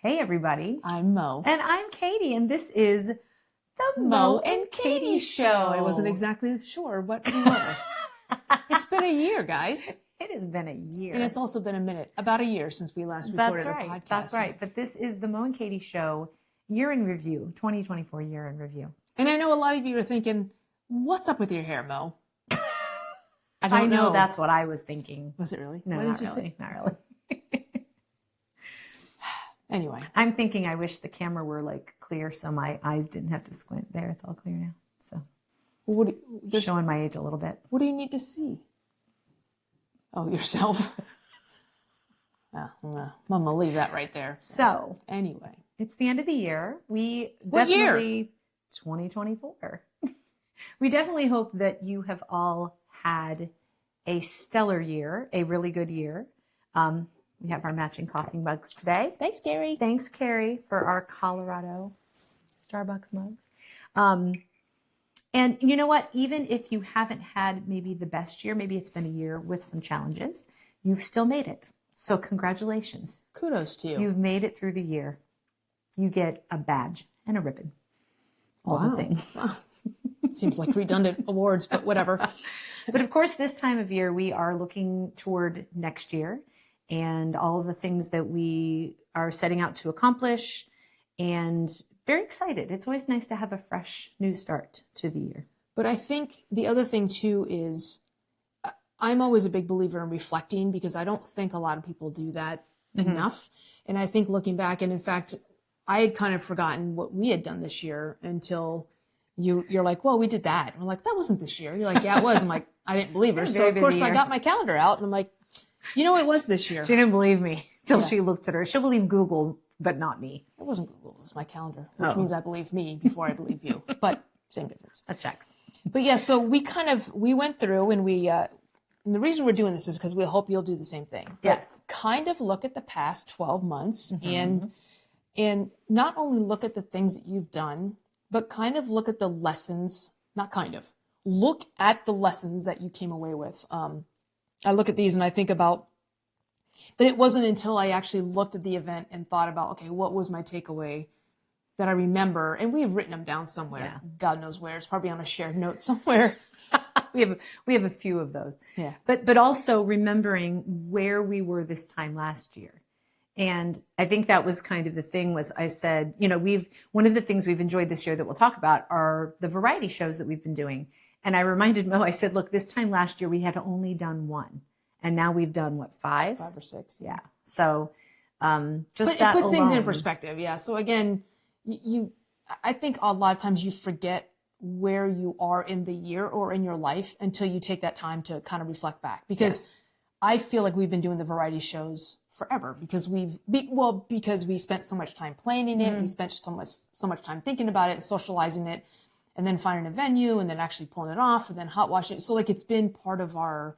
Hey, everybody. I'm Mo. And I'm Katy, and this is the Mo and Katy Show. I wasn't exactly sure what we went with. It's been a year, guys. It has been a year. And it's also been a minute, about a year since we last recorded a podcast. That's right. But this is the Mo and Katy Show year in review, 2024 year in review. And I know a lot of you are thinking, what's up with your hair, Mo? I know that's what I was thinking. Was it really? No, not really. Not really. Anyway. I'm thinking I wish the camera were like clear so my eyes didn't have to squint. There, it's all clear now. So showing my age a little bit. What do you need to see? Oh, yourself. I'm going to leave that right there. So anyway. It's the end of the year. What year? 2024. We definitely hope that you have all had a stellar year, a really good year. We have our matching coffee mugs today. Thanks, Carrie. Thanks, Carrie, for our Colorado Starbucks mugs. And you know what? Even if you haven't had maybe the best year, maybe it's been a year with some challenges, you've still made it. So congratulations. Kudos to you. You've made it through the year. You get a badge and a ribbon. All the things. Wow. Seems like redundant awards, but whatever. But of course, this time of year, we are looking toward next year and all of the things that we are setting out to accomplish, and very excited. It's always nice to have a fresh new start to the year. But I think the other thing too is I'm always a big believer in reflecting, because I don't think a lot of people do that enough. And I think looking back, and in fact, I had kind of forgotten what we had done this year until you're like, well, we did that. And I'm like, that wasn't this year. You're like, yeah, it was. I'm like, I didn't believe her. So of course I got my calendar out and I'm like, you know, it was this year. She didn't believe me until she looked at her. She'll believe Google, but not me. It wasn't Google. It was my calendar, which means I believe me before I believe you. But same difference. A check. But yeah, so we went through and and the reason we're doing this is because we hope you'll do the same thing. Yes. But kind of look at the past 12 months and not only look at the things that you've done, but kind of look at the lessons, look at the lessons that you came away with. I look at these and I think about, but it wasn't until I actually looked at the event and thought about, okay, what was my takeaway that I remember? And we've written them down somewhere. Yeah. God knows where. It's probably on a shared note somewhere. We have a few of those. Yeah. But also remembering where we were this time last year. And I think that was kind of the thing. Was I said, you know, one of the things we've enjoyed this year that we'll talk about are the variety shows that we've been doing. And I reminded Mo, I said, look, this time last year we had only done one, and now we've done what, 5 or 6. Yeah. So but it puts things in perspective. Yeah. So again, I think a lot of times you forget where you are in the year or in your life until you take that time to kind of reflect back, because I feel like we've been doing the variety shows forever because because we spent so much time planning it. We spent so much time thinking about it and socializing it, and then finding a venue and then actually pulling it off and then hot washing it. So like it's been part of our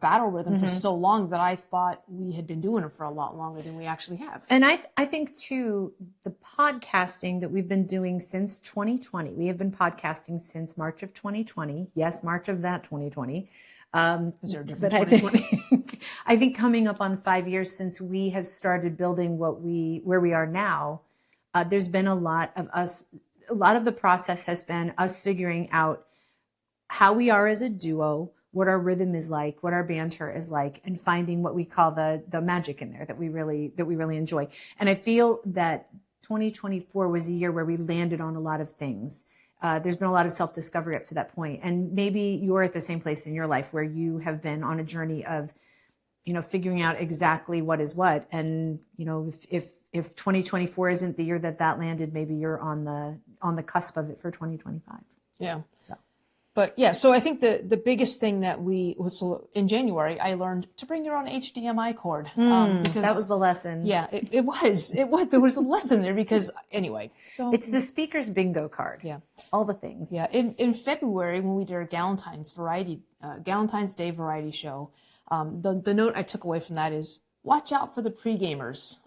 battle rhythm for so long that I thought we had been doing it for a lot longer than we actually have. And I think too, the podcasting that we've been doing since 2020, we have been podcasting since March of 2020. Yes, March of that 2020. Is there a different 2020? I think coming up on 5 years since we have started building where we are now, there's been a lot of the process has been us figuring out how we are as a duo, what our rhythm is like, what our banter is like, and finding what we call the magic in there that we really enjoy. And I feel that 2024 was a year where we landed on a lot of things. There's been a lot of self-discovery up to that point. And maybe you're at the same place in your life where you have been on a journey of, you know, figuring out exactly what is what. And, you know, if 2024 isn't the year that landed, maybe you're on the cusp of it for 2025. Yeah. But yeah, so I think the biggest thing that in January, I learned to bring your own HDMI cord. Because that was the lesson. Yeah, it was. There was a lesson there because anyway. So it's the speaker's bingo card. Yeah. All the things. Yeah. In February, when we did our Galentine's Day variety show, the note I took away from that is watch out for the pre-gamers.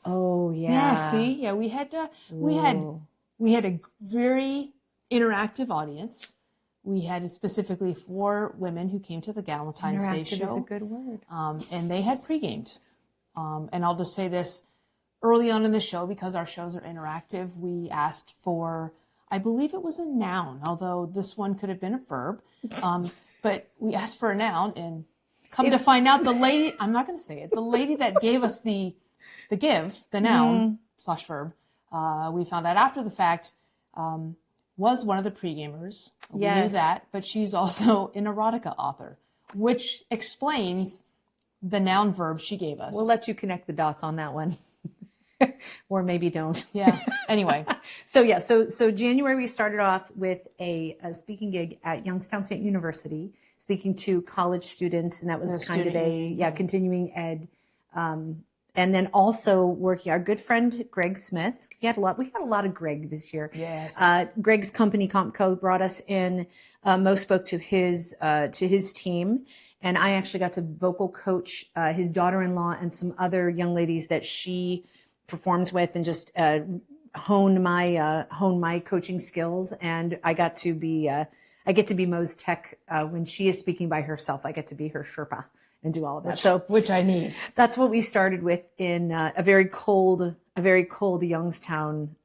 Oh yeah. Yeah. See, yeah, we had a very interactive audience. We had specifically 4 women who came to the Galentine's Day show. Interactive is a good word. And they had pre-gamed. And I'll just say this, early on in the show, because our shows are interactive, we asked for, I believe it was a noun, although this one could have been a verb. But we asked for a noun, and come to find out the lady, I'm not going to say it, the lady that gave us the noun / verb, we found out after the fact, was one of the pre-gamers. We knew that, but she's also an erotica author, which explains the noun verb she gave us. We'll let you connect the dots on that one. Or maybe don't. Yeah. Anyway. So January, we started off with a speaking gig at Youngstown State University, speaking to college students. And that was kind of a continuing ed. And then also working, our good friend, Greg Smith. We had a lot of Greg this year. Yes. Greg's company, Compco, brought us in. Mo spoke to his team. And I actually got to vocal coach his daughter-in-law and some other young ladies that she performs with, and just hone my coaching skills. And I get to be Mo's tech when she is speaking by herself. I get to be her Sherpa and do all of that. Which I need. That's what we started with in a very cold Youngstown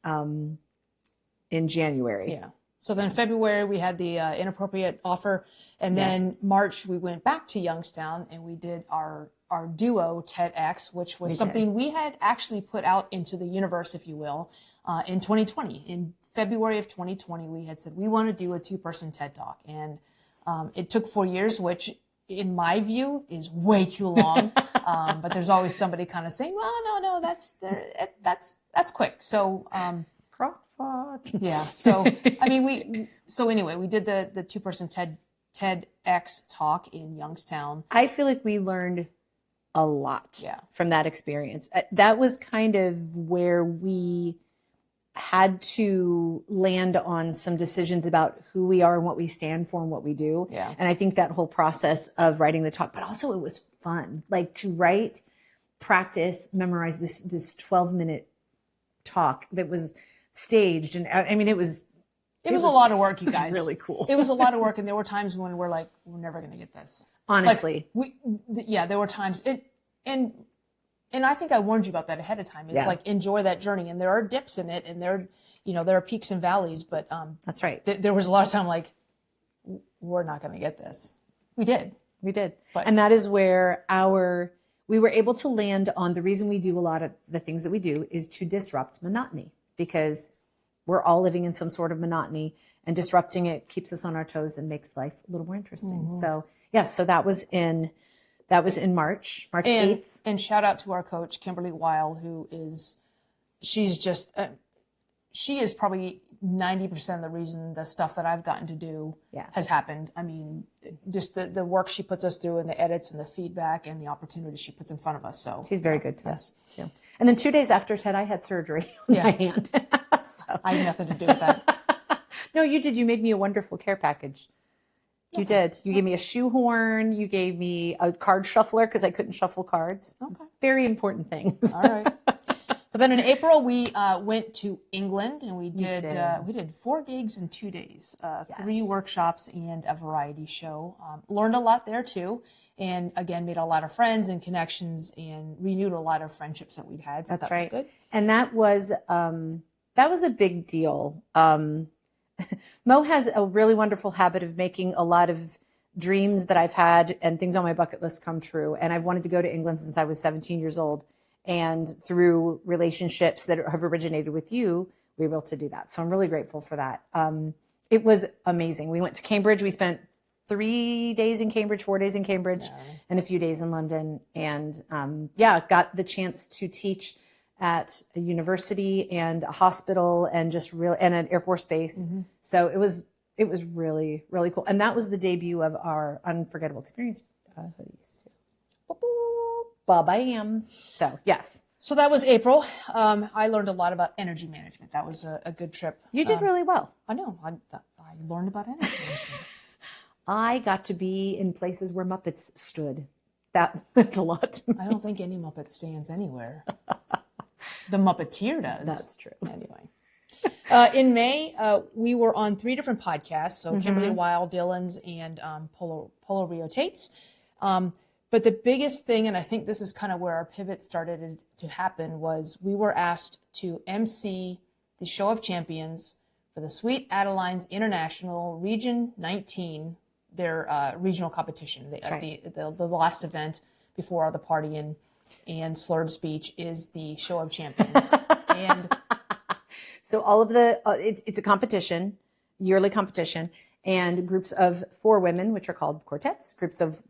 in January. Yeah. So then February we had the inappropriate offer, and then March we went back to Youngstown and we did our duo TEDx, which was something we had actually put out into the universe, if you will, in 2020. In February of 2020, we had said we want to do a 2-person TED Talk, and it took 4 years, which in my view is way too long. But there's always somebody kind of saying, well, no, that's quick. So, yeah. So, I mean, we did the 2-person TEDx talk in Youngstown. I feel like we learned a lot from that experience. That was kind of where we had to land on some decisions about who we are and what we stand for and what we do. Yeah. And I think that whole process of writing the talk, but also it was fun, like to write, practice, memorize this 12-minute talk that was staged. And I mean, it was a lot of work, you guys. It was really cool. It was a lot of work. And there were times when we're like, we're never going to get this. Honestly. There were times and I think I warned you about that ahead of time. It's like, enjoy that journey. And there are dips in it, and there are peaks and valleys, but, that's right. There was a lot of time like, we're not going to get this. We did. But, and that is where we were able to land on the reason we do a lot of the things that we do is to disrupt monotony, because we're all living in some sort of monotony, and disrupting it keeps us on our toes and makes life a little more interesting. Mm-hmm. So so that was in March 8th. And shout out to our coach, Kimberly Weil, she is probably 90% of the reason the stuff that I've gotten to do has happened. I mean, just the work she puts us through, and the edits and the feedback and the opportunities she puts in front of us. So she's very good to us too. And then 2 days after TED, I had surgery on my hand. So I had nothing to do with that. No, you did. You made me a wonderful care package. You did. You gave me a shoehorn. You gave me a card shuffler because I couldn't shuffle cards. Okay. Very important things. All right. But then in April, we went to England, and we did 4 gigs in 2 days, 3 workshops and a variety show. Learned a lot there too. And again, made a lot of friends and connections, and renewed a lot of friendships that we'd had. So That's that right. was good. And that was a big deal. Mo has a really wonderful habit of making a lot of dreams that I've had and things on my bucket list come true. And I've wanted to go to England since I was 17 years old. And through relationships that have originated with you, we were able to do that. So I'm really grateful for that. It was amazing. We went to Cambridge. We spent 3 days in Cambridge, 4 days in Cambridge, and a few days in London. And got the chance to teach at a university and a hospital and and an Air Force base. Mm-hmm. So it was really, really cool. And that was the debut of our Unforgettable Experience hoodies too. Ba-bam. So yes. So that was April. I learned a lot about energy management. That was a good trip. You did really well. I know. I learned about energy management. I got to be in places where Muppets stood. That meant a lot to me. I don't think any Muppet stands anywhere. The Muppeteer does. That's true. Anyway. In May, we were on 3 different podcasts. So Kimberly Weil, Dylan's, and Polo Rio Tate's. But the biggest thing, and I think this is kind of where our pivot started to happen, was we were asked to MC the Show of Champions for the Sweet Adelines International Region 19, their regional competition. The last event before the party and slurred speech is the Show of Champions. And so all of the, it's a competition, yearly competition, and groups of 4 women, which are called quartets, groups of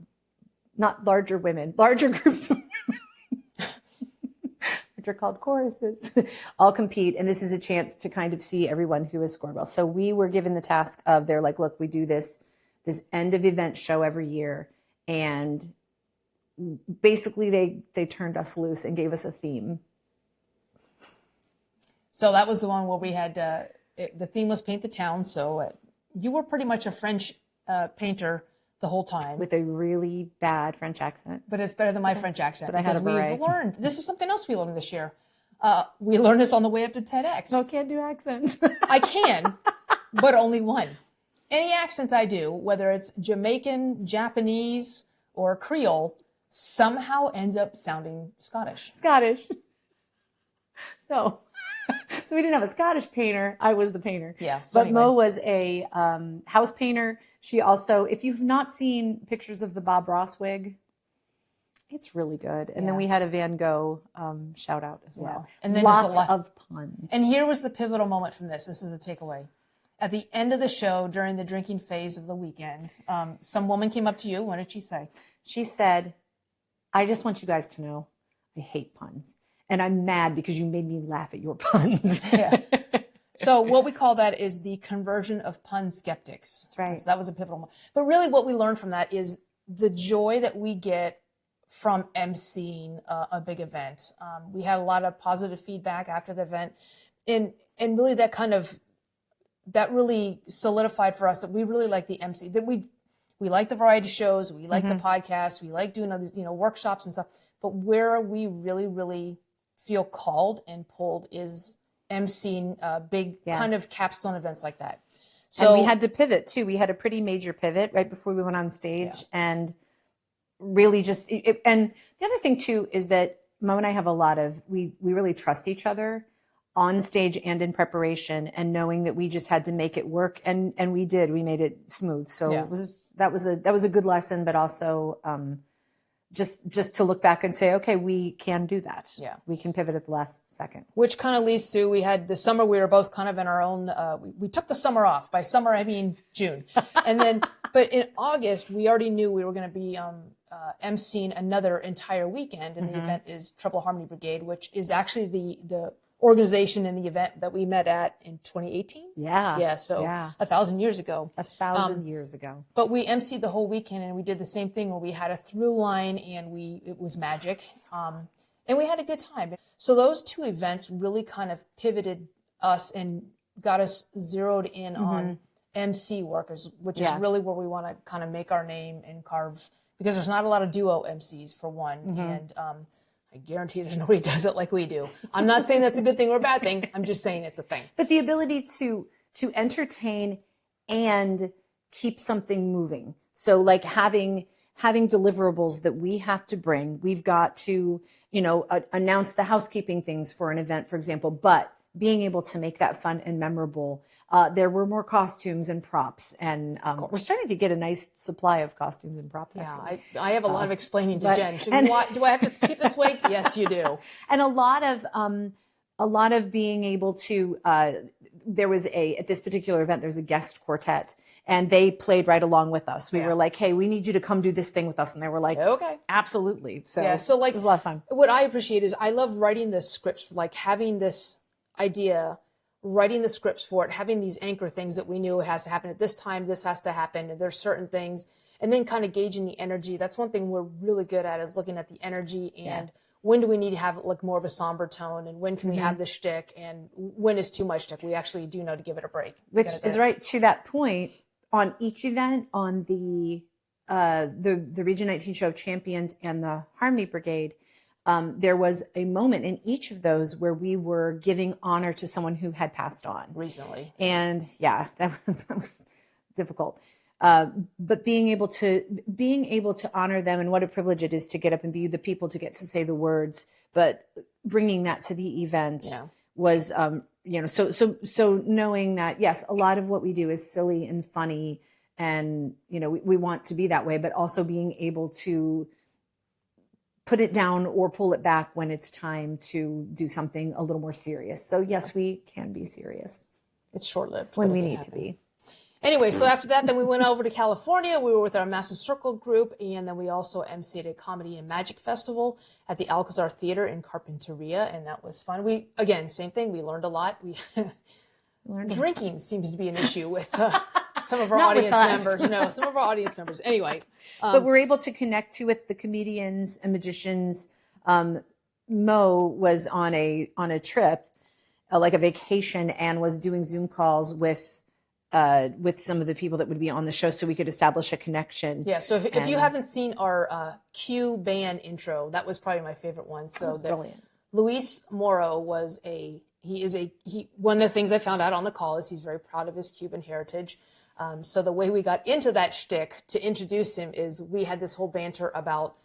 not larger women, larger groups of women, which are called choruses, all compete. And this is a chance to kind of see everyone who has scored well. So we were given the task of, they're like, look, we do this end of event show every year. And basically they turned us loose and gave us a theme. So that was the one where we had, the theme was Paint the Town. So you were pretty much a French painter the whole time. With a really bad French accent. But it's better than my French accent. But I had a beret. We've learned, this is something else we learned this year. We learned this on the way up to TEDx. No, can't do accents. I can, but only one. Any accent I do, whether it's Jamaican, Japanese, or Creole, somehow ends up sounding Scottish. So we didn't have a Scottish painter. I was the painter. Yeah. So but anyway. Mo was a house painter. She also, if you've not seen pictures of the Bob Ross wig, it's really good. And then we had a Van Gogh shout out as well. And then lots of puns. And here was the pivotal moment from this. This is the takeaway. At the end of the show, during the drinking phase of the weekend, some woman came up to you. What did she say? She said, I just want you guys to know I hate puns. And I'm mad because you made me laugh at your puns. Yeah. So what we call that is the conversion of pun skeptics. That's right. So that was a pivotal moment. But really what we learned from that is the joy that we get from emceeing a big event. We had a lot of positive feedback after the event. And really that really solidified for us that we really like the MC, that we like the variety shows, we like the podcasts, we like doing all these, workshops and stuff. But where we really, really feel called and pulled is emceeing big kind of capstone events like that. So and we had to pivot too. We had a pretty major pivot right before we went on stage, and really just and the other thing too is that Mo and I have a lot of we really trust each other on stage and in preparation, and knowing that we just had to make it work, and we did. We made it smooth. So that was a good lesson, but also just to look back and say, okay, we can do that. Yeah. We can pivot at the last second. Which kind of leads to, we had the summer, we were both kind of in our own, we took the summer off. By summer, I mean June. And then, but in August, we already knew we were going to be emceeing another entire weekend. And the event is Treble Harmony Brigade, which is actually the organization in the event that we met at in 2018. Yeah. So 1,000 years ago. 1,000 years ago. But we emceed the whole weekend, and we did the same thing where we had a through line, and it was magic. And we had a good time. So those two events really kind of pivoted us and got us zeroed in on MC workers, which is really where we want to kind of make our name and carve, because there's not a lot of duo MCs for one. And, I guarantee there's nobody who does it like we do. I'm not saying that's a good thing or a bad thing. I'm just saying it's a thing. But the ability to entertain and keep something moving. So like having deliverables that we have to bring. We've got to, announce the housekeeping things for an event, for example, but being able to make that fun and memorable. There were more costumes and props, and we're starting to get a nice supply of costumes and props. Yeah, I have a lot of explaining to Jen. Do I have to keep this weight? Yes, you do. And a lot of being able to. There was at this particular event, there's a guest quartet, and they played right along with us. We were like, "Hey, we need you to come do this thing with us," and they were like, "Okay, absolutely." So like, it was a lot of fun. What I appreciate is I love writing the scripts, like having this idea, writing the scripts for it, having these anchor things that we knew it has to happen at this time, this has to happen, and there's certain things, and then kind of gauging the energy. That's one thing we're really good at, is looking at the energy and when do we need to have like more of a somber tone, and when can we have the shtick, and when is too much shtick. We actually do know to give it a break. Which is right to that point on each event, on the Region 19 Show of Champions and the Harmony Brigade. There was a moment in each of those where we were giving honor to someone who had passed on recently. And that was difficult. But being able to honor them, and what a privilege it is to get up and be the people to get to say the words, but bringing that to the event was, so knowing that, yes, a lot of what we do is silly and funny, and, we want to be that way, but also being able to put it down or pull it back when it's time to do something a little more serious. So yes, we can be serious. It's short-lived when we need to be. Anyway, so after that, then we went over to California. We were with our Master Circle group, and then we also emceed a comedy and magic festival at the Alcazar Theater in Carpinteria, and that was fun. We, again, same thing. We learned a lot. Drinking seems to be an issue with some of our audience members. No, some of our audience members. Anyway. But we're able to connect with the comedians and magicians. Mo was on a trip, like a vacation, and was doing Zoom calls with some of the people that would be on the show, so we could establish a connection. Yeah. So if you haven't seen our Q band intro, that was probably my favorite one. So brilliant. Luis Moro was one of the things I found out on the call is he's very proud of his Cuban heritage. So the way we got into that shtick to introduce him is we had this whole banter about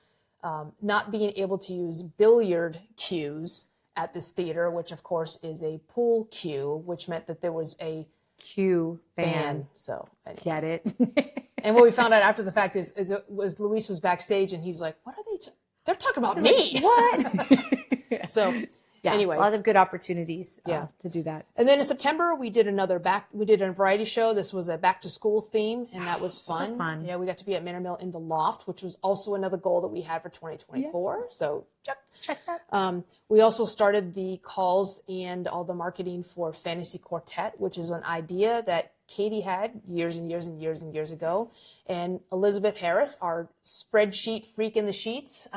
not being able to use billiard cues at this theater, which of course is a pool cue, which meant that there was a Q band. So anyway. Get it? And what we found out after the fact is Luis was backstage and he was like, "What are they? They're talking about me." Like, what? So anyway, a lot of good opportunities to do that. And then in September we did a variety show. This was a back to school theme, and that was fun. So fun. Yeah, we got to be at Mill in the Loft, which was also another goal that we had for 2024. Yes. So check that. We also started the calls and all the marketing for Fantasy Quartet, which is an idea that Katy had years and years and years and years ago. And Elizabeth Harris, our spreadsheet freak in the sheets,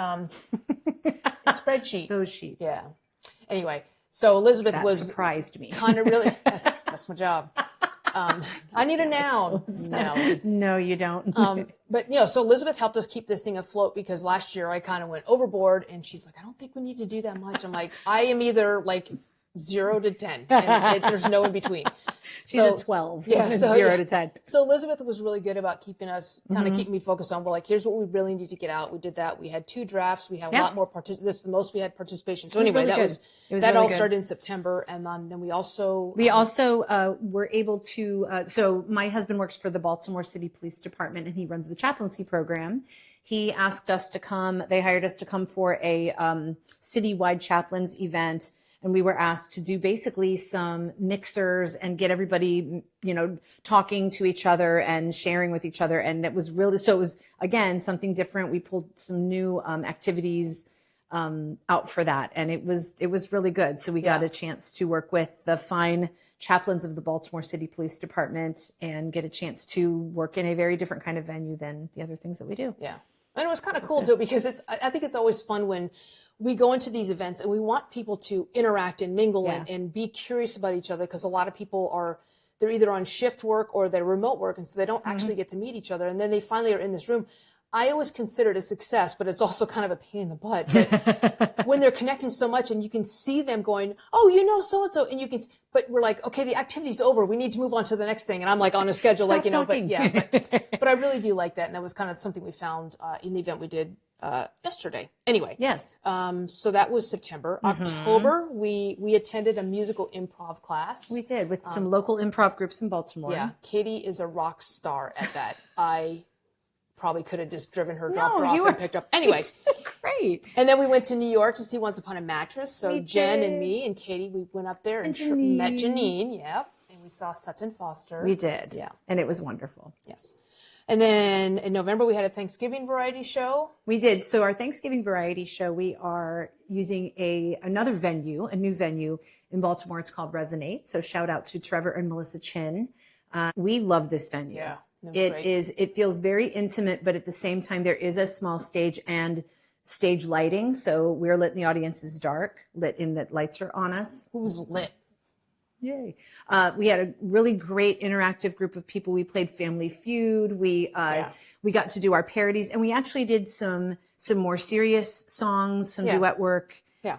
spreadsheet. Those sheets. Yeah. Anyway, so Elizabeth surprised me. Kind of really, that's my job. I need a noun. No, you don't. But so Elizabeth helped us keep this thing afloat because last year I kind of went overboard, and she's like, "I don't think we need to do that much." I'm like, I am either like 0 to 10, and there's no in between. She's a 12. Yeah, so 0 to 10. So Elizabeth was really good about keeping me focused on, well, like, here's what we really need to get out. We did that. We had 2 drafts. We had a lot more this is the most we had participation. So anyway, that all started in September. And then we also were able to, so my husband works for the Baltimore City Police Department, and he runs the chaplaincy program. He asked us to come. They hired us to come for a citywide chaplains event. And we were asked to do basically some mixers and get everybody, talking to each other and sharing with each other. And that was really, so it was, again, something different. We pulled some new activities out for that. And it was really good. So we got a chance to work with the fine chaplains of the Baltimore City Police Department and get a chance to work in a very different kind of venue than the other things that we do. Yeah. And it was kind of cool too, because I think it's always fun when we go into these events and we want people to interact and mingle and be curious about each other, because a lot of people they're either on shift work or they're remote work, and so they don't actually get to meet each other. And then they finally are in this room. I always consider it a success, but it's also kind of a pain in the butt. But when they're connecting so much and you can see them going, "Oh, so-and-so," and but we're like, "Okay, the activity's over. We need to move on to the next thing." And I'm like on a schedule, but I really do like that. And that was kind of something we found in the event we did yesterday. Anyway. Yes. So that was September. October, we attended a musical improv class. We did, with some local improv groups in Baltimore. Yeah. Katy is a rock star at that. I probably could have just driven her, dropped her off, and picked up. Anyway. Great. And then we went to New York to see Once Upon a Mattress. So Jen and me and Katy, we went up there and met Janine. Yep. And we saw Sutton Foster. We did. Yeah. And it was wonderful. Yes. And then in November, we had a Thanksgiving variety show. We did. So our Thanksgiving variety show, we are using a new venue in Baltimore. It's called Resonate. So shout out to Trevor and Melissa Chin. We love this venue. Yeah. It feels very intimate, but at the same time, there is a small stage and stage lighting. So we're lit and the audience is dark, lit in that lights are on us. Who's lit? Yay. We had a really great interactive group of people. We played Family Feud. We got to do our parodies, and we actually did some more serious songs, some duet work. Yeah.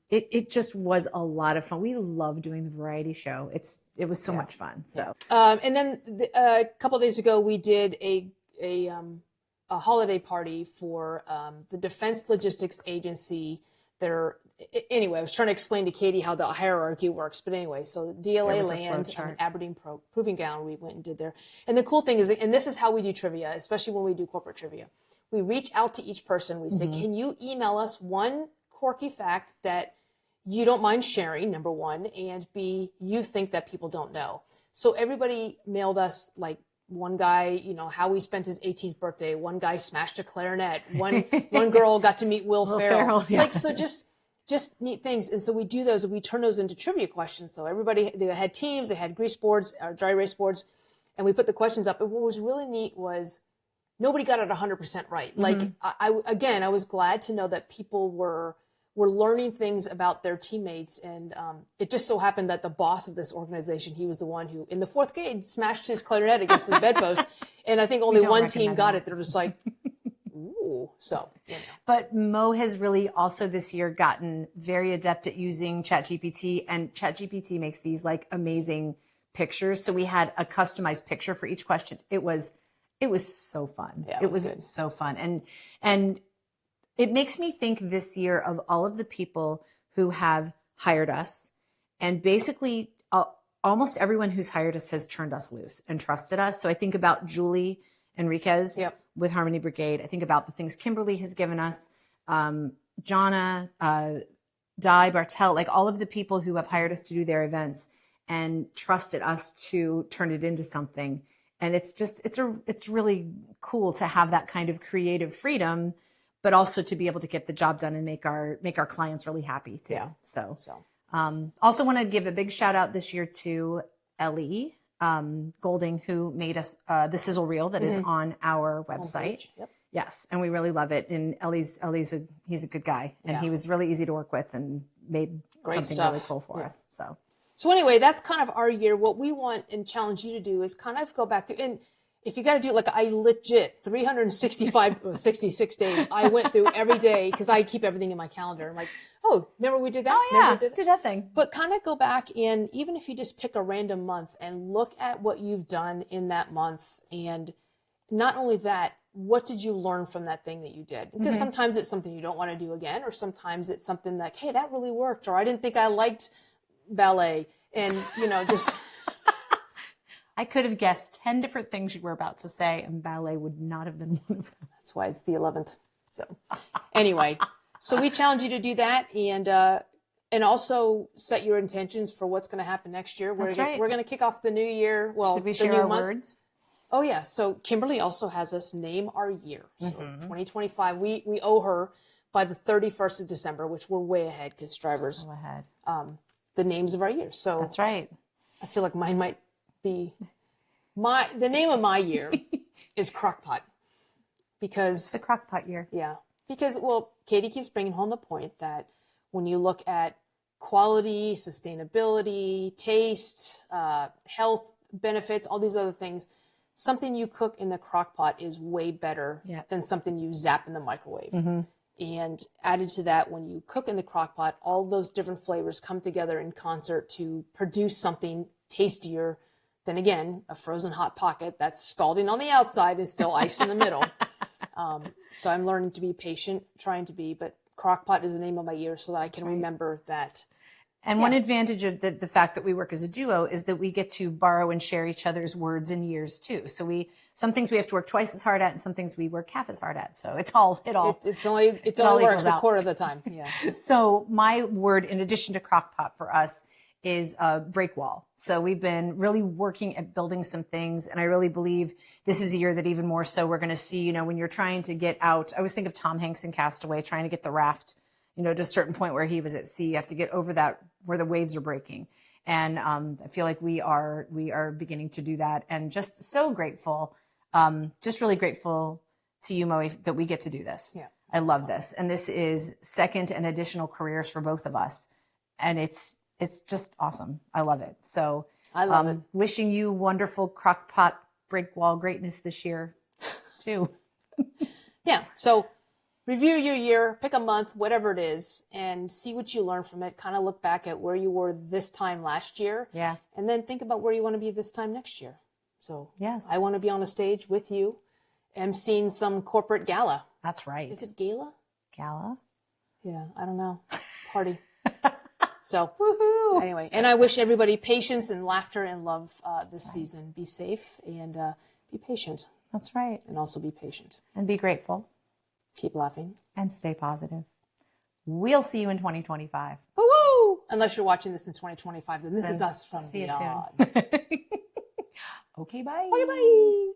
It just was a lot of fun. We love doing the variety show. It was so much fun. So, and then a couple of days ago, we did a holiday party for the Defense Logistics Agency. Anyway, I was trying to explain to Katy how the hierarchy works. But anyway, so DLA land and Aberdeen Proving Ground, we went and did there. And the cool thing is, and this is how we do trivia, especially when we do corporate trivia. We reach out to each person. We say, can you email us one quirky fact that you don't mind sharing, number one, and B, you think that people don't know. So everybody mailed us, like, one guy, how he spent his 18th birthday. One guy smashed a clarinet. One girl got to meet Will Ferrell. Yeah. Like, so just neat things. And so we do those and we turn those into trivia questions. So they had teams, they had grease boards or dry erase boards, and we put the questions up. And what was really neat was nobody got it 100% right. Like, I was glad to know that people were learning things about their teammates. And it just so happened that the boss of this organization, he was the one who, in the fourth grade, smashed his clarinet against the bedpost. And I think only one team got it. They're just like, ooh. So, But Mo has really also this year gotten very adept at using ChatGPT. And ChatGPT makes these, like, amazing pictures. So we had a customized picture for each question. It was so fun. Yeah, it was good. So fun. And it makes me think this year of all of the people who have hired us, and basically almost everyone who's hired us has turned us loose and trusted us. So I think about Julie Enriquez with Harmony Brigade. I think about the things Kimberly has given us, Jonna, Di Bartel, like all of the people who have hired us to do their events and trusted us to turn it into something. And it's really cool to have that kind of creative freedom, but also to be able to get the job done and make our clients really happy too. Yeah. So also want to give a big shout out this year to Ellie Golding, who made us the sizzle reel that is on our website. Yep. Yes, and we really love it. And he's a good guy, and he was really easy to work with and made something really cool for us. So anyway, that's kind of our year. What we want and challenge you to do is kind of go back through, and if you got to do it, like I legit 66 days, I went through every day because I keep everything in my calendar. I'm like, oh, remember we did that? Oh yeah, did that thing. But kind of go back, and even if you just pick a random month and look at what you've done in that month, and not only that, what did you learn from that thing that you did? Because sometimes it's something you don't want to do again, or sometimes it's something like, hey, that really worked, or I didn't think I liked ballet, and just I could have guessed 10 different things you were about to say, and ballet would not have been one of them. That's why it's the 11th. So anyway, so we challenge you to do that, and also set your intentions for what's going to happen next year. We're going to kick off the new year. Well, should we share our words? Oh yeah. So Kimberly also has us name our year. So 2025, we owe her by the 31st of December, which we're way ahead because drivers so ahead. The names of our year. So that's right. I feel like mine might be the name of my year is Crockpot, because the Crockpot year. Yeah. Because, well, Katy keeps bringing home the point that when you look at quality, sustainability, taste, health benefits, all these other things, something you cook in the Crockpot is way better than something you zap in the microwave. And added to that, when you cook in the Crockpot, all those different flavors come together in concert to produce something tastier than, again, a frozen Hot Pocket that's scalding on the outside and still ice in the middle. So I'm learning to be patient, but Crockpot is the name of my year so that I can remember that. And one advantage of the fact that we work as a duo is that we get to borrow and share each other's words and years too. So some things we have to work twice as hard at, and some things we work half as hard at. So it only works a quarter of the time. Yeah. So my word, in addition to Crockpot for us, is break wall. So we've been really working at building some things, and I really believe this is a year that even more so we're going to see. When you're trying to get out, I always think of Tom Hanks in Castaway trying to get the raft, to a certain point where he was at sea. You have to get over that where the waves are breaking. And I feel like we are beginning to do that, and just so grateful, just really grateful to you, Moe, that we get to do this. Yeah, I love this. And this is second and additional careers for both of us. And it's just awesome. I love it. So I love it. Wishing you wonderful Crockpot break wall greatness this year too. Yeah. So review your year, pick a month, whatever it is, and see what you learn from it. Kind of look back at where you were this time last year. Yeah. And then think about where you want to be this time next year. So yes, I want to be on a stage with you, emceeing some corporate gala. That's right. Is it gala? Gala? Yeah, I don't know. Party. So Woohoo! Anyway, and I wish everybody patience and laughter and love this season. Be safe and be patient. That's right. And also be patient. And be grateful. Keep laughing. And stay positive. We'll see you in 2025. Woo-hoo! Unless you're watching this in 2025, then this is us from see beyond. you soon. Okay, bye. Bye-bye.